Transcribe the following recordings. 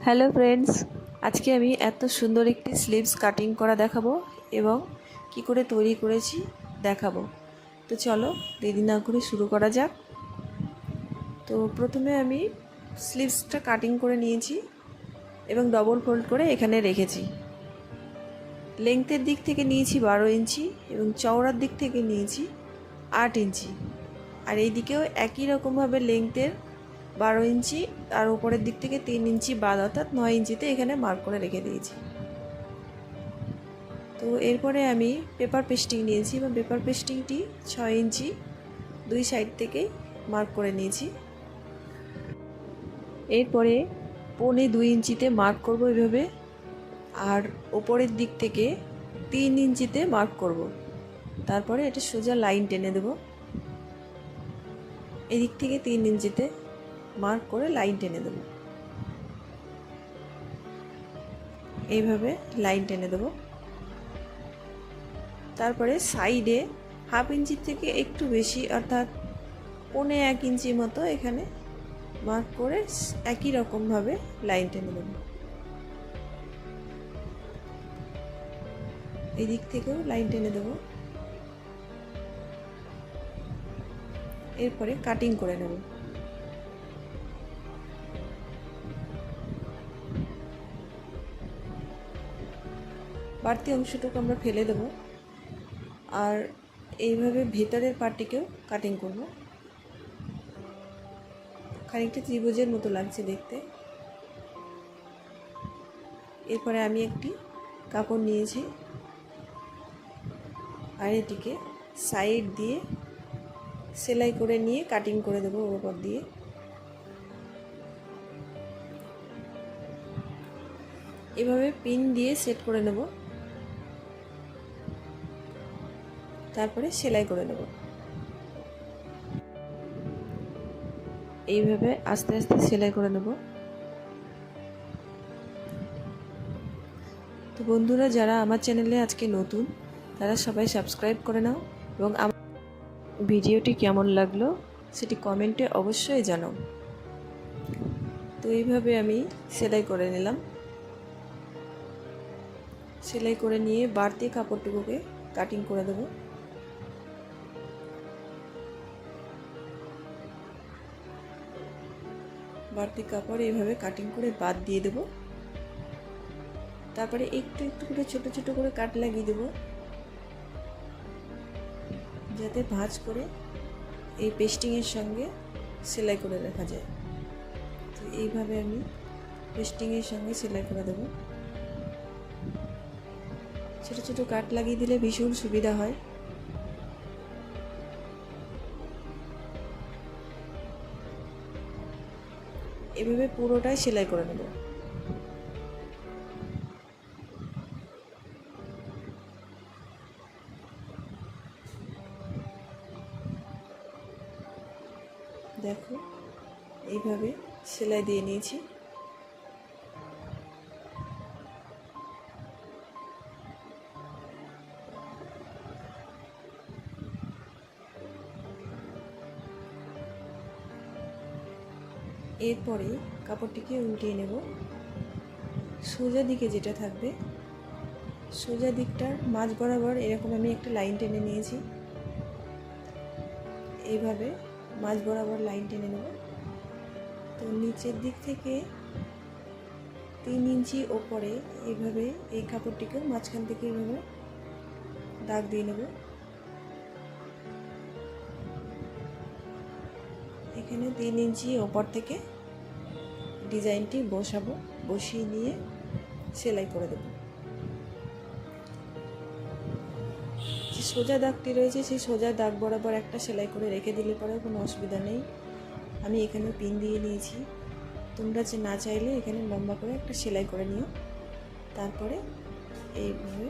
Hello friends, আজকে আমি এত সুন্দর একটি স্লিভস কাটিং করা দেখাবো এবং কি করে তৈরি করেছি দেখাবো। তো চলো দেরি না করে শুরু করা যাক। তো প্রথমে আমি স্লিভসটা কাটিং করে নিয়েছি এবং ডবল ফোল্ড করে এখানে রেখেছি। লেংথের দিক থেকে নিয়েছি 12 ইঞ্চি এবং চওড়ার দিক থেকে নিয়েছি 8 ইঞ্চি। আর এই দিকেও একই রকমভাবে লেংথের 12 ইঞ্চি আর উপরের দিক থেকে 3 ইঞ্চি বাদ, অর্থাৎ 9 ইঞ্চিতে এখানে মার্ক করে রেখে দিয়েছি। তো এরপরে আমি পেপার পেস্টিং নিয়েছি এবং পেপার পেস্টিংটি 6 ইঞ্চি দুই সাইড থেকেই মার্ক করে নিয়েছি। এরপরে 1.25 ইঞ্চিতে মার্ক করব এভাবে, আর ওপরের দিক থেকে 3 ইঞ্চিতে মার্ক করব। তারপরে এটা সোজা লাইন টেনে দেব। এদিক থেকে 3 ইঞ্চিতে মার্ক করে লাইন টেনে দেব। এইভাবে লাইন টেনে দেব। তারপরে সাইডে 1/2 ইঞ্চি থেকে একটু বেশি, অর্থাৎ 1.25 ইঞ্চি মতো এখানে মার্ক করে একই রকমভাবে লাইন টেনে দেব। এই দিক থেকেও লাইন টেনে দেব। এরপরে কাটিং করে নেব। বাড়তি অংশটুকু আমরা ফেলে দেব, আর এইভাবে ভেতরের পার্টটিকেও কাটিং করব। খানিকটা ত্রিভুজের মতো লাগছে দেখতে। এরপরে আমি একটি কাপড় নিয়েছি আর এটিকে সাইড দিয়ে সেলাই করে নিয়ে কাটিং করে দেবো ওর উপর দিয়ে। এভাবে পিন দিয়ে সেট করে নেব, তারপরে সেলাই করে নেব। এইভাবে আস্তে আস্তে সেলাই করে নেব। তো বন্ধুরা, যারা আমার চ্যানেলে আজকে নতুন, তারা সবাই সাবস্ক্রাইব করে নাও এবং আমার ভিডিওটি কেমন লাগলো সেটি কমেন্টে অবশ্যই জানাও। তো এইভাবে আমি সেলাই করে নিলাম। সেলাই করে নিয়ে বাড়তি কাপড়টুকুকে কাটিং করে দেব। বাড়তি কাপড় এইভাবে কাটিং করে বাদ দিয়ে দেব। তারপরে একটু একটু করে ছোট ছোট করে কাট লাগিয়ে দেব, যাতে ভাঁজ করে এই পেস্টিংয়ের সঙ্গে সেলাই করে রাখা যায়। তো এইভাবে আমি পেস্টিংয়ের সঙ্গে সেলাই করে দেব। ছোট ছোট কাট লাগিয়ে দিলে ভীষণ সুবিধা হয়। এভাবে পুরোটাই সেলাই করে নেব। দেখো, এইভাবে সেলাই দিয়ে নিয়েছি। এরপরে কাপড়টিকে উল্টিয়ে নেব। সোজা দিকে যেটা থাকবে, সোজা দিকটার মাঝ বরাবর এরকম আমি একটা লাইন টেনে নিয়েছি। এইভাবে মাঝ বরাবর লাইন টেনে নেব। তো নিচের দিক থেকে 3 ইঞ্চি ওপরে এইভাবে এই কাপড়টিকে মাঝখান থেকে এইভাবে দাগ দিয়ে নেব। এখানে 3 ইঞ্চি ওপর থেকে ডিজাইনটি বসাবো। বসিয়ে নিয়ে সেলাই করে দেব। যে সোজা দাগটি রয়েছে সেই সোজা দাগ বরাবর একটা সেলাই করে রেখে দিলে পরে কোনো অসুবিধা নেই। আমি এখানে পিন দিয়ে নিয়েছি। তোমরা যে না চাইলে এখানে লম্বা করে একটা সেলাই করে নিও। তারপরে এইভাবে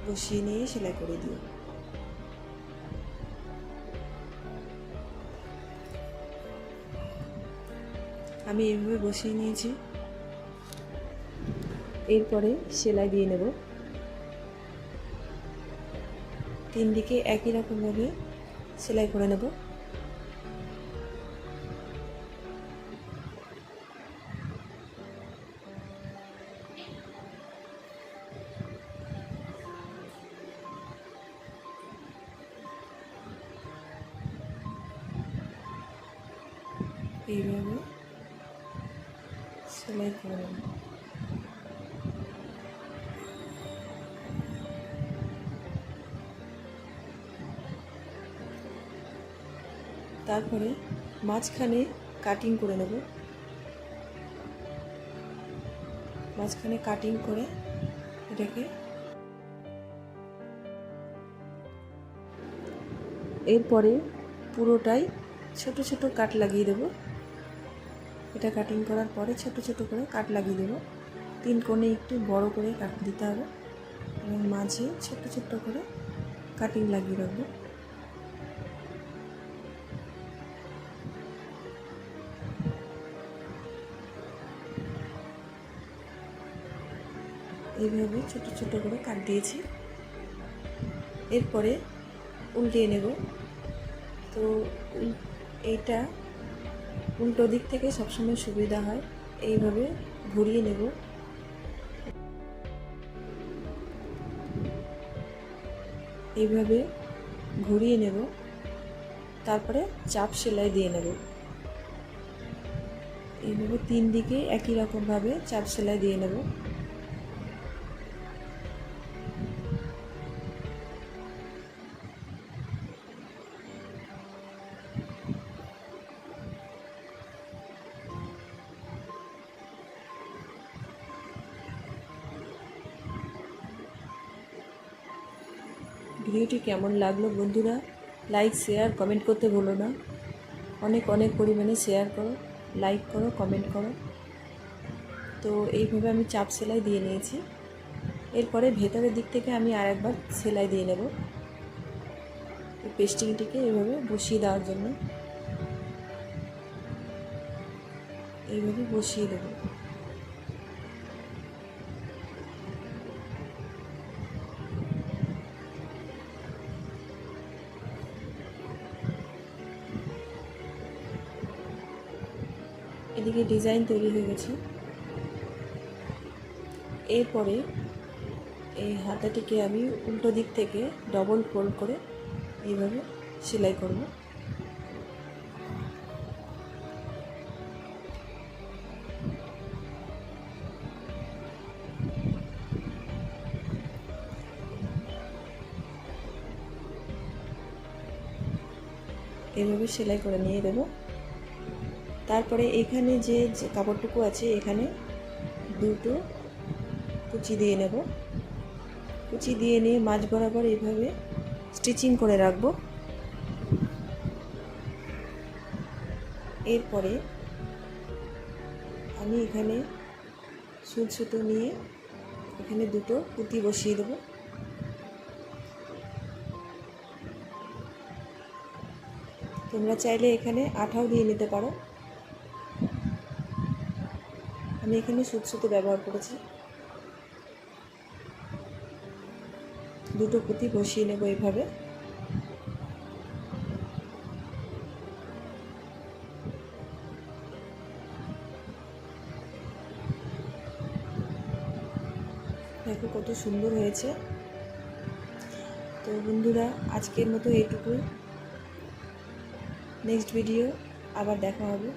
বসিয়ে নিয়ে সেলাই করে দিও। আমি এইভাবে বসিয়ে নিয়েছি। এরপরে সেলাই দিয়ে নেব। 3 দিকে একই রকমভাবে সেলাই করে নেব। এইভাবে সেলাই করে নেব। তারপরে মাঝখানে কাটিং করে নেব। মাঝখানে কাটিং করে এটাকে এরপরে পুরোটাই ছোট ছোট কাট লাগিয়ে দেব। এটা কাটিং করার পরে ছোট ছোট করে কাট লাগিয়ে দেব। 3 কোণে একটু বড় করে কাট দিতে হবে এবং মাঝে ছোট ছোট করে কাটিং লাগিয়ে রাখবো। এইভাবে ছোট ছোট করে কাট দিয়েছি। এরপরে উল্টিয়ে নেব। তো এইটা উল্টো দিক থেকে সবসময় সুবিধা হয়। এইভাবে ঘুরিয়ে নেব। এইভাবে ঘুরিয়ে নেব। তারপরে চাপ সেলাই দিয়ে নেব। এইভাবে 3 দিকে একই রকমভাবে চাপ সেলাই দিয়ে নেব। ভিডিওটি কেমন লাগলো বন্ধুরা, লাইক শেয়ার কমেন্ট করতে ভুলো না। অনেক অনেক পরিমাণে শেয়ার করো, লাইক করো, কমেন্ট করো। তো এইভাবে আমি চাপ সেলাই দিয়ে নিয়েছি। এরপরে ভেতরের দিক থেকে আমি আরেকবার সেলাই দিয়ে নেব এই পেস্টিংটিকে এইভাবে বসিয়ে দেওয়ার জন্য। এইভাবে বসিয়ে দেব। এদিকে ডিজাইন তৈরি হয়ে গেছে। এরপরে এই হাতাটিকে আমি উল্টো দিক থেকে ডবল ফোল্ড করে এইভাবে সেলাই করব। এইভাবে সেলাই করে নিয়ে দেব। তারপরে এখানে যে কাপড়টুকু আছে এখানে দুটো কুচি দিয়ে নেব। কুচি দিয়ে নিয়ে মাঝ বরাবর এইভাবে স্টিচিং করে রাখব। এরপরে আমি এখানে সুচ সুতো নিয়ে এখানে দুটো পুঁতি বসিয়ে দেব। তোমরা চাইলে এখানে আঠাও দিয়ে নিতে পারো। আমি এখানে সুচ সুতো ব্যবহার করেছি। দুটো পুঁতি বসিয়ে নেব এইভাবে। দেখো কত সুন্দর হয়েছে। তো বন্ধুরা আজকের মতো এইটুকুই। নেক্সট ভিডিও আবার দেখা হবে।